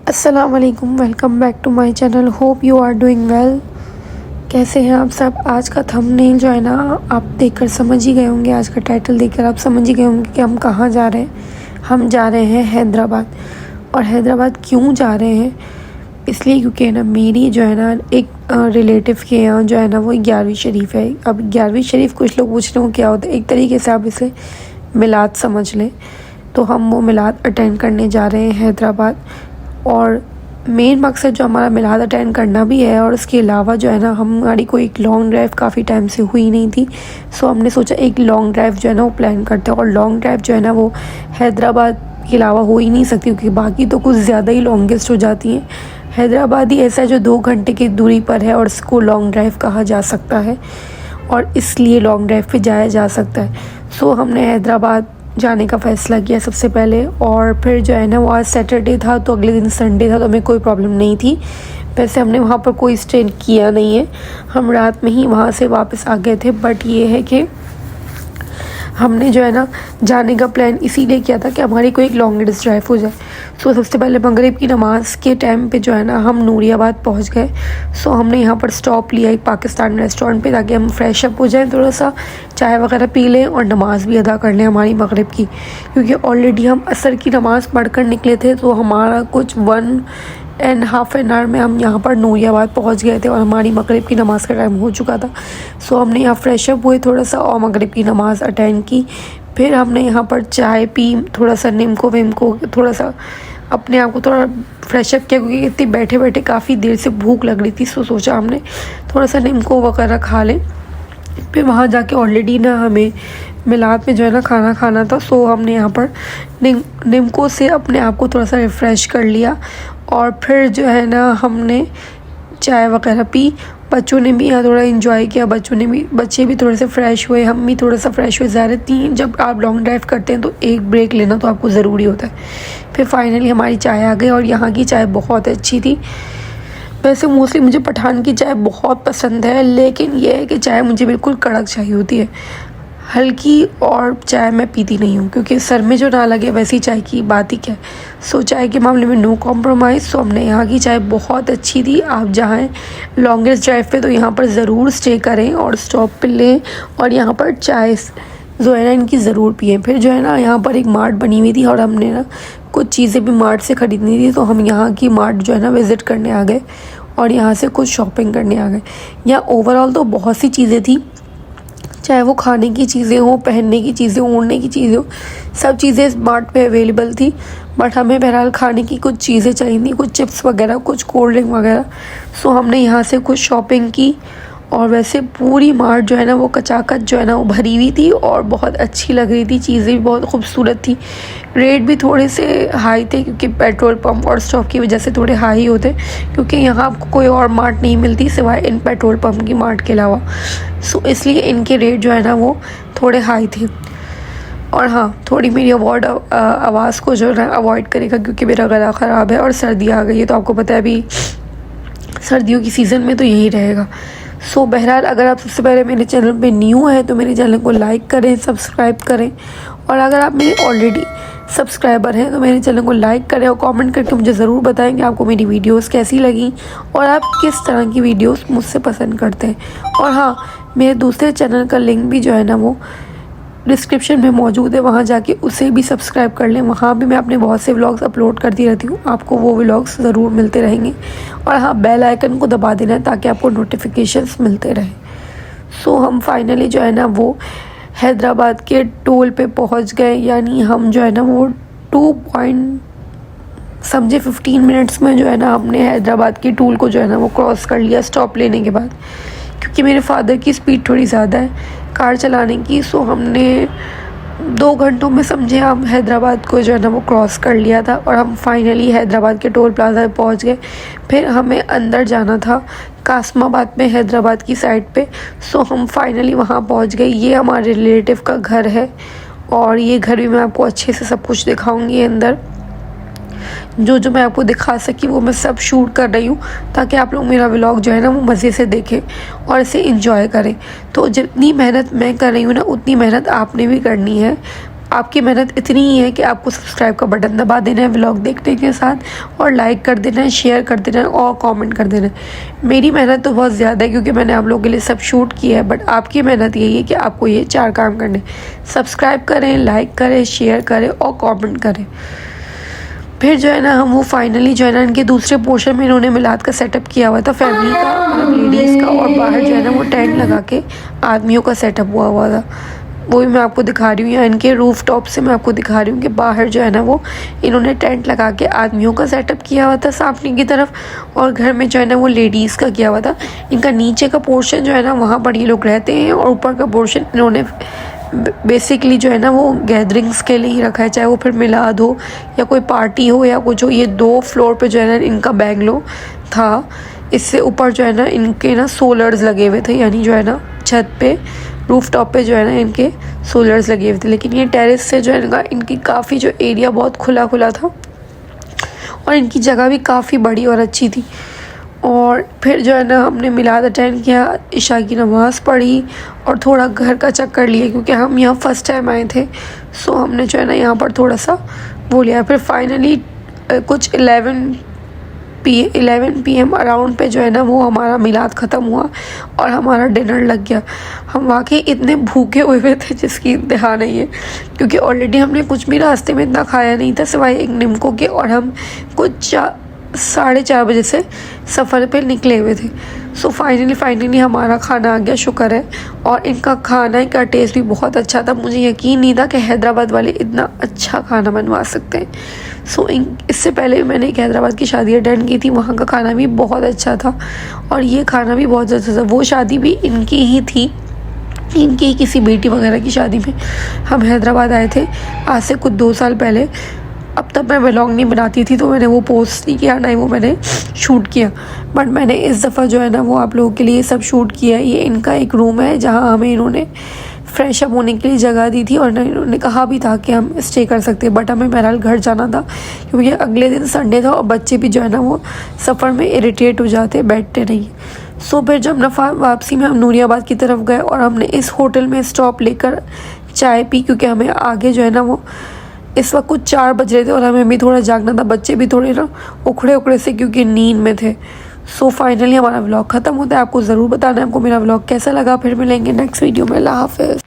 अस्सलामुअलैकुम, welcome back to my channel. Hope you are doing well. कैसे हैं आप सब। आज का थंबनेल जो है ना आप देखकर समझ ही गए होंगे, आज का टाइटल देखकर आप समझ ही गए होंगे कि हम कहाँ जा रहे हैं। हम जा रहे हैं हैदराबाद। और हैदराबाद क्यों जा रहे हैं, इसलिए क्योंकि ना मेरी जो है ना एक रिलेटिव के यहाँ जो है ना वो 11वीं शरीफ है। अब 11वीं शरीफ कुछ लोग पूछ रहे हो क्या होता है, एक तरीके से आप इसे मिलाद समझ लें। तो हम वो मिलाद अटेंड करने जा रहे हैं हैदराबाद। और मेन मकसद जो हमारा मिलाद अटेंड करना भी है, और उसके अलावा जो है ना हमारी कोई एक लॉन्ग ड्राइव काफ़ी टाइम से हुई नहीं थी। सो हमने सोचा एक लॉन्ग ड्राइव जो है ना वो प्लान करते हैं। और लॉन्ग ड्राइव जो है ना वो हैदराबाद के अलावा हो ही नहीं सकती, क्योंकि बाकी तो कुछ ज़्यादा ही लॉन्गेस्ट हो जाती हैं। हैदराबाद ही ऐसा है जो 2 घंटे की दूरी पर है और इसको लॉन्ग ड्राइव कहा जा सकता है, और इसलिए लॉन्ग ड्राइव पे जाया जा सकता है। सो हमने हैदराबाद जाने का फ़ैसला किया सबसे पहले। और फिर जो है ना वो आज सैटरडे था, तो अगले दिन संडे था, तो हमें कोई प्रॉब्लम नहीं थी। वैसे हमने वहाँ पर कोई स्टे किया नहीं है, हम रात में ही वहाँ से वापस आ गए थे। बट ये है कि हमने जो है ना जाने का प्लान इसीलिए किया था कि हमारी कोई एक लॉन्गेस्ट ड्राइव हो जाए। सो सबसे पहले मगरिब की नमाज़ के टाइम पे जो है ना हम नूरियाबाद पहुंच गए। सो हमने यहाँ पर स्टॉप लिया एक पाकिस्तान रेस्टोरेंट पे, ताकि हम फ्रेश अप हो जाएं, थोड़ा सा चाय वगैरह पी लें और नमाज़ भी अदा कर लें हमारी मगरिब की। क्योंकि ऑलरेडी हम असर की नमाज़ पढ़ कर निकले थे, तो हमारा कुछ 1.5 आवर में हम यहाँ पर नूरियाबाद पहुँच गए थे और हमारी मगरिब की नमाज़ का टाइम हो चुका था। सो हमने यहाँ फ्रेश अप हुए थोड़ा सा और मगरिब की नमाज़ अटेंड की। फिर हमने यहाँ पर चाय पी, थोड़ा सा निम्को विम्को, थोड़ा सा अपने आप को थोड़ा फ्रेश अप किया, क्योंकि इतनी बैठे बैठे काफ़ी देर से भूख लग रही थी। सो सोचा हमने थोड़ा सा निम्को वगैरह खा लें। फिर वहाँ जाके ऑलरेडी ना हमें मिलाद में जो है ना खाना खाना था। सो हमने यहाँ पर निम्को से अपने आप को थोड़ा सा रिफ़्रेश कर लिया। और फिर जो है ना हमने चाय वगैरह पी। बच्चों ने भी यहाँ थोड़ा एंजॉय किया, बच्चे भी थोड़े से फ्रेश हुए, हम भी थोड़ा सा फ्रेश हुए। ज़्यादा जब आप लॉन्ग ड्राइव करते हैं तो एक ब्रेक लेना तो आपको ज़रूरी होता है। फिर फाइनली हमारी चाय आ गई, और यहाँ की चाय बहुत अच्छी थी। वैसे मोस्टली मुझे पठान की चाय बहुत पसंद है, लेकिन यह है कि चाय मुझे बिल्कुल कड़क चाहिए होती है, हल्की और चाय मैं पीती नहीं हूँ, क्योंकि सर में जो ना लगे वैसी चाय की बात ही क्या है। सो चाय के मामले में नो कॉम्प्रोमाइज़। सो हमने यहाँ की चाय बहुत अच्छी थी। आप जहाँ लॉन्गेस्ट ड्राइव पे तो यहाँ पर ज़रूर स्टे करें और स्टॉप पे लें, और यहाँ पर चाय जो है ना इनकी ज़रूर पिएं। फिर जो है ना यहाँ पर एक मार्ट बनी हुई थी, और हमने ना कुछ चीज़ें भी मार्ट से ख़रीदनी थी, तो हम यहाँ की मार्ट जो है ना विज़िट करने आ गए और यहाँ से कुछ शॉपिंग करने आ गए। यहाँ ओवरऑल तो बहुत सी चीज़ें थी, चाहे वो खाने की चीज़ें हो, पहनने की चीज़ें, ओढ़ने की चीज़ें हो, सब चीज़ें स्मार्ट पे अवेलेबल थी। बट हमें बहरहाल खाने की कुछ चीज़ें चाहिए थी, कुछ चिप्स वगैरह, कुछ कोल्ड ड्रिंक वगैरह। सो हमने यहाँ से कुछ शॉपिंग की। और वैसे पूरी मार्ट जो है ना वो कचाकच जो है ना वो भरी हुई थी और बहुत अच्छी लग रही थी, चीज़ें भी बहुत खूबसूरत थी। रेट भी थोड़े से हाई थे, क्योंकि पेट्रोल पंप और स्टॉक की वजह से थोड़े हाई होते, क्योंकि यहाँ आपको कोई और मार्ट नहीं मिलती सिवाय इन पेट्रोल पंप की मार्ट के अलावा। सो इसलिए इनके रेट जो है ना वो थोड़े हाई थे। और हाँ, थोड़ी मेरी आवाज़ को जो है ना अवॉइड करेगा, क्योंकि मेरा गला ख़राब है और सर्दी आ गई है, तो आपको पता है अभी सर्दियों की सीज़न में तो यही रहेगा। सो बहरहाल अगर आप सबसे पहले मेरे चैनल पे न्यू है तो मेरे चैनल को लाइक करें, सब्सक्राइब करें। और अगर आप मेरे ऑलरेडी सब्सक्राइबर हैं तो मेरे चैनल को लाइक करें और कमेंट करके मुझे ज़रूर बताएं कि आपको मेरी वीडियोस कैसी लगी और आप किस तरह की वीडियोस मुझसे पसंद करते हैं। और हाँ, मेरे दूसरे चैनल का लिंक भी जो है ना वो डिस्क्रिप्शन में मौजूद है, वहाँ जाके उसे भी सब्सक्राइब कर लें। वहाँ भी मैं अपने बहुत से व्लॉग्स अपलोड करती रहती हूँ, आपको वो व्लॉग्स ज़रूर मिलते रहेंगे। और हाँ, बेल आइकन को दबा देना ताकि आपको नोटिफिकेशंस मिलते रहें। सो हम फाइनली जो है ना वो हैदराबाद के टोल पे पहुँच गए, यानी हम जो है ना वो 15 मिनट्स में जो है ना हमने हैदराबाद की टोल को जो है ना वो क्रॉस कर लिया स्टॉप लेने के बाद। क्योंकि मेरे फादर की स्पीड थोड़ी ज़्यादा है, कार चलाने की। सो हमने 2 घंटों में समझे हम हैदराबाद को जो है ना वो क्रॉस कर लिया था और हम फाइनली हैदराबाद के टोल प्लाजा पे पहुंच गए। फिर हमें अंदर जाना था कासमाबाद में, हैदराबाद की साइड पे। सो हम फाइनली वहाँ पहुँच गए। ये हमारे रिलेटिव का घर है और ये घर भी मैं आपको अच्छे से सब कुछ दिखाऊंगी। अंदर जो मैं आपको दिखा सकी वो मैं सब शूट कर रही हूँ ताकि आप लोग मेरा व्लॉग जो है ना वो मज़े से देखें और इसे इंजॉय करें। तो जितनी मेहनत मैं कर रही हूँ ना उतनी मेहनत आपने भी करनी है। आपकी मेहनत इतनी ही है कि आपको सब्सक्राइब का बटन दबा देना है व्लॉग देखने के साथ, और लाइक कर देना है, शेयर कर देना है और कमेंट कर देना है। मेरी मेहनत तो बहुत ज़्यादा है क्योंकि मैंने आप लोगों के लिए सब शूट किया है, बट आपकी मेहनत यही है कि आपको ये 4 काम करने, सब्सक्राइब करें, लाइक करें, शेयर करें और कमेंट करें। फिर जो है ना हम वो फाइनली जो है ना इनके दूसरे पोर्शन में इन्होंने मिलाद का सेटअप किया हुआ था फैमिली का, मतलब लेडीज़ का, और बाहर जो है ना वो टेंट लगा के आदमियों का सेटअप हुआ था। वो भी मैं आपको दिखा रही हूँ, या इनके रूफ टॉप से मैं आपको दिखा रही हूँ कि बाहर जो है ना वो इन्होंने टेंट लगा के आदमियों का सेटअप किया हुआ था सामने की तरफ, और घर में जो है ना वो लेडीज़ का किया हुआ था। इनका नीचे का पोर्शन जो है ना वहाँ पर ये लोग रहते हैं, और ऊपर का पोर्शन इन्होंने बेसिकली जो है ना वो गैदरिंग्स के लिए ही रखा है, चाहे वो फिर मिलाद हो या कोई पार्टी हो या कुछ हो। ये 2 फ्लोर पे जो है ना इनका बैंगलो था। इससे ऊपर जो है ना इनके ना सोलर्स लगे हुए थे, यानी जो है ना छत पे रूफ टॉप पे जो है ना इनके सोलर्स लगे हुए थे। लेकिन ये टेरेस से जो है ना इनकी काफ़ी जो एरिया बहुत खुला खुला था और इनकी जगह भी काफ़ी बड़ी और अच्छी थी। और फिर जो है ना हमने मिलाद अटेंड किया, इशा की नमाज़ पढ़ी और थोड़ा घर का चक्कर लिए क्योंकि हम यहाँ फ़र्स्ट टाइम आए थे। सो हमने जो है ना यहाँ पर थोड़ा सा वो लिया। फिर फाइनली कुछ 11 PM अराउंड पे जो है ना वो हमारा मिलाद ख़त्म हुआ और हमारा डिनर लग गया। हम वाकई इतने भूखे हुए थे जिसकी इंतहा नहीं है, क्योंकि ऑलरेडी हमने कुछ भी रास्ते में इतना खाया नहीं था सिवाय एक निम्को के, और हम कुछ 4:30 बजे से सफ़र पे निकले हुए थे। सो फाइनली हमारा खाना आ गया, शुक्र है। और इनका खाना का टेस्ट भी बहुत अच्छा था। मुझे यकीन नहीं था कि हैदराबाद वाले इतना अच्छा खाना बनवा सकते हैं। सो इससे पहले मैंने एक हैदराबाद की शादी अटेंड की थी, वहाँ का खाना भी बहुत अच्छा था और ये खाना भी बहुत अच्छा था। वो शादी भी इनकी ही थी, इनकी किसी बेटी वगैरह की शादी में हम हैदराबाद आए थे आज से कुछ 2 साल पहले। अब तक मैं व्लॉग नहीं बनाती थी तो मैंने वो पोस्ट नहीं किया, ना ही वो मैंने शूट किया, बट मैंने इस दफ़ा जो है ना वो आप लोगों के लिए सब शूट किया। ये इनका एक रूम है जहाँ हमें इन्होंने फ्रेश अप होने के लिए जगह दी थी, और इन्होंने कहा भी था कि हम स्टे कर सकते हैं, बट हमें बहरहाल घर जाना था क्योंकि अगले दिन संडे था और बच्चे भी जो है ना वो सफ़र में इरिटेट हो जाते, बैठते नहीं। सो फिर जब वापसी में हम नूरियाबाद की तरफ गए और हमने इस होटल में स्टॉप लेकर चाय पी, क्योंकि हमें आगे जो है ना वो इस वक्त कुछ 4 बज रहे थे और हमें भी थोड़ा जागना था, बच्चे भी थोड़े ना उखड़े से क्योंकि नींद में थे। सो फाइनली हमारा व्लॉग ख़त्म होता है। आपको ज़रूर बताना है आपको मेरा व्लॉग कैसा लगा। फिर मिलेंगे नेक्स्ट वीडियो में। अल्लाह हाफ़िज़।